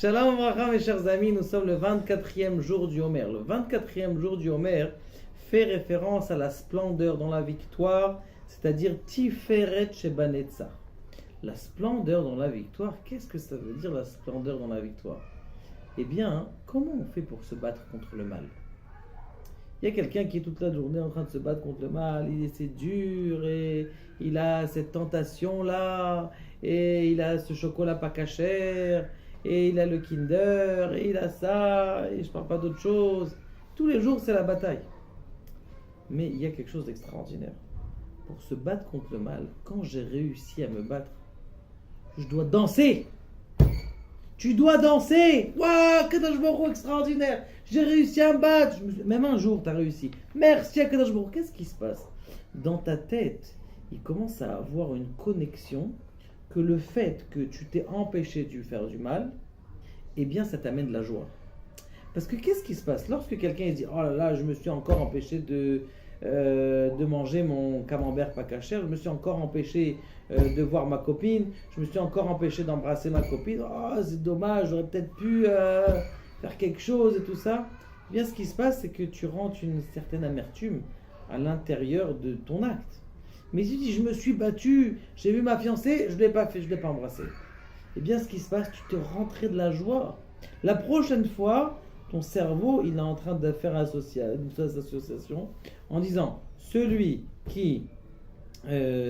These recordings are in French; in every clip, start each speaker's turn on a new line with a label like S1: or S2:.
S1: Shalom Vracha, mes chers amis, nous sommes le 24e jour du Homer. Le 24e jour du Homer fait référence à la splendeur dans la victoire, c'est-à-dire Tiferet Shebanetzach. La splendeur dans la victoire, qu'est-ce que ça veut dire la splendeur dans la victoire? Eh bien, comment on fait pour se battre contre le mal? Il y a quelqu'un qui est toute la journée en train de se battre contre le mal, c'est dur, et il a cette tentation-là, et il a ce chocolat pas cachère, et il a le Kinder, et il a ça, et je parle pas d'autre chose. Tous les jours, c'est la bataille. Mais il y a quelque chose d'extraordinaire. Pour se battre contre le mal, quand j'ai réussi à me battre, je dois danser. Tu dois danser. Waouh, Kadosh Baruch Hu, extraordinaire. J'ai réussi à me battre. Même un jour, tu as réussi. Merci à Kadosh Baruch Hu. Qu'est-ce qui se passe? Dans ta tête, il commence à avoir une connexion que le fait que tu t'es empêché de faire du mal, eh bien, ça t'amène de la joie. Parce que qu'est-ce qui se passe? Lorsque quelqu'un dit « Oh là là, je me suis encore empêché de manger mon camembert pas cachère, je me suis encore empêché de voir ma copine, je me suis encore empêché d'embrasser ma copine, oh c'est dommage, j'aurais peut-être pu faire quelque chose et tout ça. » Eh bien, ce qui se passe, c'est que tu rentres une certaine amertume à l'intérieur de ton acte. Mais si tu dis « Je me suis battu, j'ai vu ma fiancée, je ne l'ai pas fait, je ne l'ai pas embrassée. » Eh bien, ce qui se passe, tu te rentrais de la joie. La prochaine fois, ton cerveau, il est en train de faire une association en disant celui qui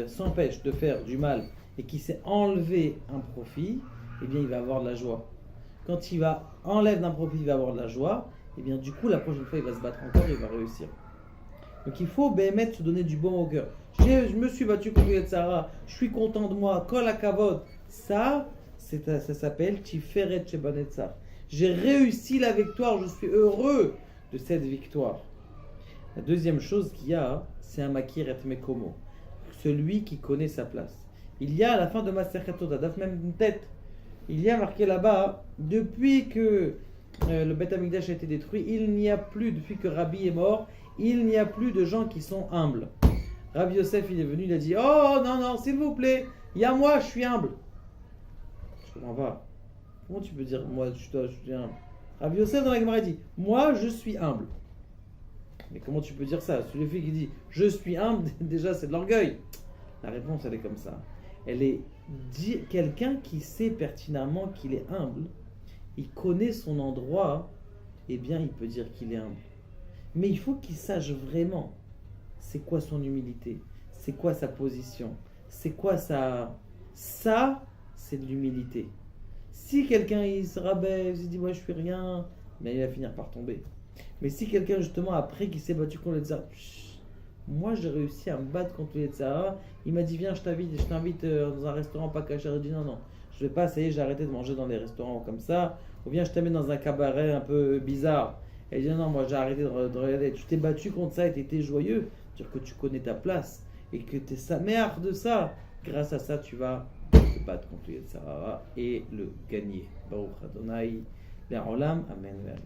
S1: s'empêche de faire du mal et qui s'est enlevé un profit, eh bien, il va avoir de la joie. Quand il va enlever un profit, il va avoir de la joie. Eh bien, du coup, la prochaine fois, il va se battre encore et il va réussir. Donc, il faut se donner du bon au cœur. Je me suis battu contre Yetzara, je suis content de moi, kol hakavod. Ça s'appelle Tiferet Shebanetzach. J'ai réussi la victoire, je suis heureux de cette victoire. La deuxième chose qu'il y a, c'est un makir et mekomo, celui qui connaît sa place. Il y a à la fin de Maser Todaf, même une tête, il y a marqué là-bas, depuis que le Beth Amikdash a été détruit, il n'y a plus, depuis que Rabbi est mort, il n'y a plus de gens qui sont humbles. Rabbi Yosef, il est venu, il a dit, oh non, non, s'il vous plaît, il y a moi, je suis humble. Je comprends pas. Comment tu peux dire, moi, je suis humble? Rabbi Yosef dans la Gemara dit, moi, je suis humble. Mais comment tu peux dire ça? Celui qui dit, je suis humble, déjà, c'est de l'orgueil. La réponse, elle est comme ça. Elle est quelqu'un qui sait pertinemment qu'il est humble, il connaît son endroit, eh bien, il peut dire qu'il est humble. Mais il faut qu'il sache vraiment c'est quoi son humilité, c'est quoi sa position, c'est quoi sa... Ça, c'est de l'humilité. Si quelqu'un il se rabaisse, il dit moi je suis rien, mais il va finir par tomber. Mais si quelqu'un justement après qui s'est battu contre les Yetzara, moi j'ai réussi à me battre contre les Yetzara, il m'a dit viens je t'invite dans un restaurant pas caché, je dis non non, je vais pas, ça y est j'ai arrêté de manger dans les restaurants comme ça, ou viens je t'amène dans un cabaret un peu bizarre. Et il dit non moi j'ai arrêté de regarder, tu t'es battu contre ça et tu étais joyeux, dire que tu connais ta place et que tu es sa mère de ça, grâce à ça tu vas te battre contre les Yetzara et le gagner. Baruch Adonai, Le'olam, Amen, Amen.